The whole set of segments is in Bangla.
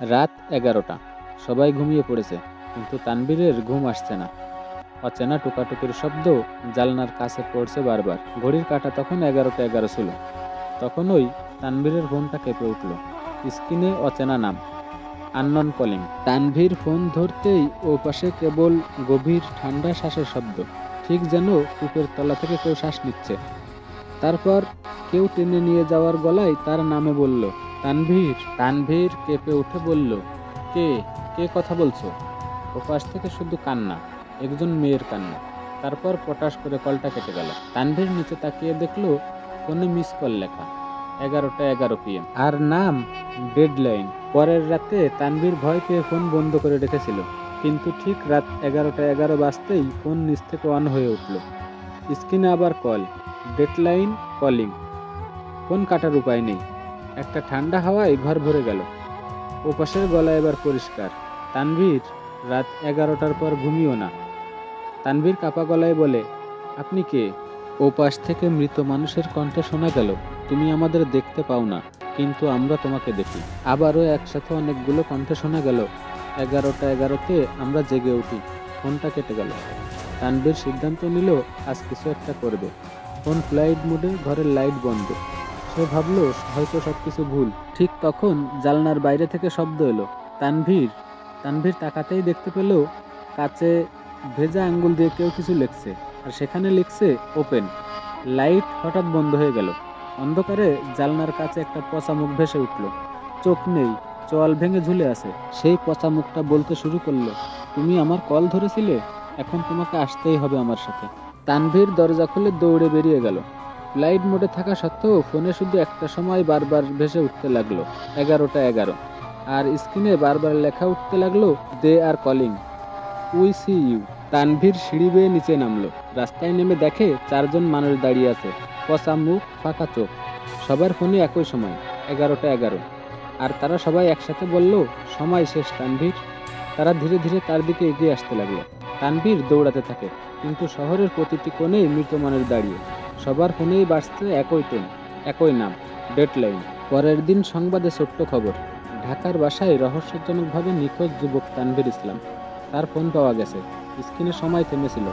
রাত 11টা। সবাই ঘুমিয়ে পড়েছে, কিন্তু তানভীরের ঘুম আসছে না। অচেনা টোকাটুকির শব্দ জানলার কাছে পড়ছে বারবার। ঘড়ির কাঁটা তখন 11টা 11 ছিল। তখনই তানভীরের ফোনটা কেঁপে উঠল। স্ক্রিনে অচেনা নাম, আননন কলিং। তানভীর ফোন ধরতেই ওপাশে কেবল গভীর ঠান্ডা শ্বাসের শব্দ, ঠিক যেন কূপের তলা থেকে কেউ শ্বাস নিচ্ছে। তারপর কেউ টেনে নিয়ে যাওয়ার গলায় তার নামে বলল, তানভীর। তানভীর কেঁপে উঠে বলল, কে? কে কথা বলছো? ওপাশ থেকে শুধু কান্না, একজন মেয়ের কান্না। তারপর পটাশ করে কলটা কেটে গেল। তানভীর নিচে তাকিয়ে দেখলো ফোনে মিস কল লেখা, 11টা 11 PM, আর নাম ডেডলাইন। পরের রাতে তানভীর ভয় পেয়ে ফোন বন্ধ করে রেখেছিল, কিন্তু ঠিক রাত 11টা 11 বাজতেই ফোন নিচ থেকে অন হয়ে উঠল। স্ক্রিনে আবার কল, ডেডলাইন কলিং। ফোন কাটার উপায় নেই। একটা ঠান্ডা হাওয়ায় ঘর ভরে গেল। ওপাশের গলা এবার পরিষ্কার, তানভীর, রাত 11টার পর ঘুমিও না। তানভীর কাপা গলায় বলে, আপনি কে? ওপাশ থেকে মৃত মানুষের কণ্ঠে শোনা গেল, তুমি আমাদের দেখতে পাও না, কিন্তু আমরা তোমাকে দেখি। আবারও একসাথে অনেকগুলো কণ্ঠে শোনা গেল, 11টা 11তে আমরা জেগে উঠি। ফোনটা কেটে গেল। তানভীর সিদ্ধান্ত নিল আজ কিছু একটা করবে। ফোন ফ্লাইট মোডে, ঘরের লাইট বন্ধ। সে ভাবলো হয়তো সবকিছু ভুল। ঠিক তখন জানলার বাইরে থেকে শব্দ এলো, তানভীর। তানভীর তাকাতেই দেখতে পেল কাছে ভেজা আঙ্গুল দিয়ে কেউ কিছু লিখছে, আর সেখানে লিখছে ওপেন। লাইট হঠাৎ বন্ধ হয়ে গেল। অন্ধকারে জানলার কাছে একটা পচা মুখ ভেসে উঠল। চোখ নেই, চোয়াল ভেঙে ঝুলে আছে। সেই পচা মুখটা বলতে শুরু করলো, তুমি আমার কল ধরেছিলে, এখন তোমাকে আসতেই হবে আমার সাথে। তানভীর দরজা খুলে দৌড়ে বেরিয়ে গেল। ফ্লাইট মোডে থাকা সত্ত্বেও ফোনে শুধু একটা সময় বারবার ভেসে উঠতে লাগলো, 11টা 11। আর স্ক্রিনে বারবার লেখা উঠতে লাগলো, they are calling, we see you. Tanvir সিঁড়ি বেয়ে নিচে নামলো। রাস্তায় নেমে দেখে 4জন মানুষ দাঁড়িয়ে আছে, পচা মুখ, ফাঁকা চোখ। সবার ফোনে একই সময়, 11টা 11। আর তারা সবাই একসাথে বলল, সময় শেষ তানভীর। তারা ধীরে ধীরে তার দিকে এগিয়ে আসতে লাগলো। তানভীর দৌড়াতে থাকে, কিন্তু শহরের প্রতিটি কোণেই মৃত মানুষ দাঁড়িয়ে। সবার ফোনেই বাজছে একই টোন, একই নাম, ডেডলাইন। পরের দিন সংবাদে ছোট্ট খবর, ঢাকার বাসায় রহস্যজনকভাবে নিখোঁজ যুবক তানভীর ইসলাম। তার ফোন পাওয়া গেছে। স্ক্রিনে সময় থেমেছিল,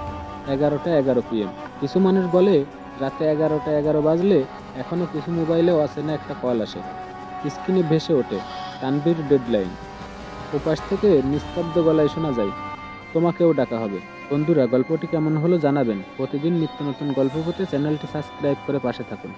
11টা 11 PM। কিছু মানুষ বলে রাতে 11টা 11 বাজলে এখনো কিছু মোবাইলে অচেনা একটা কল আসে। স্ক্রিনে ভেসে ওঠে, তানভীর ডেডলাইন। ওপাশ থেকে নিস্তব্ধ গলায় শোনা যায়, তোমাকেও ডাকা হবে। বন্ধুরা, গল্পটি কেমন হলো জানাবেন। প্রতিদিন নিত্য নতুন গল্প পেতে চ্যানেলটি সাবস্ক্রাইব করে পাশে থাকুন।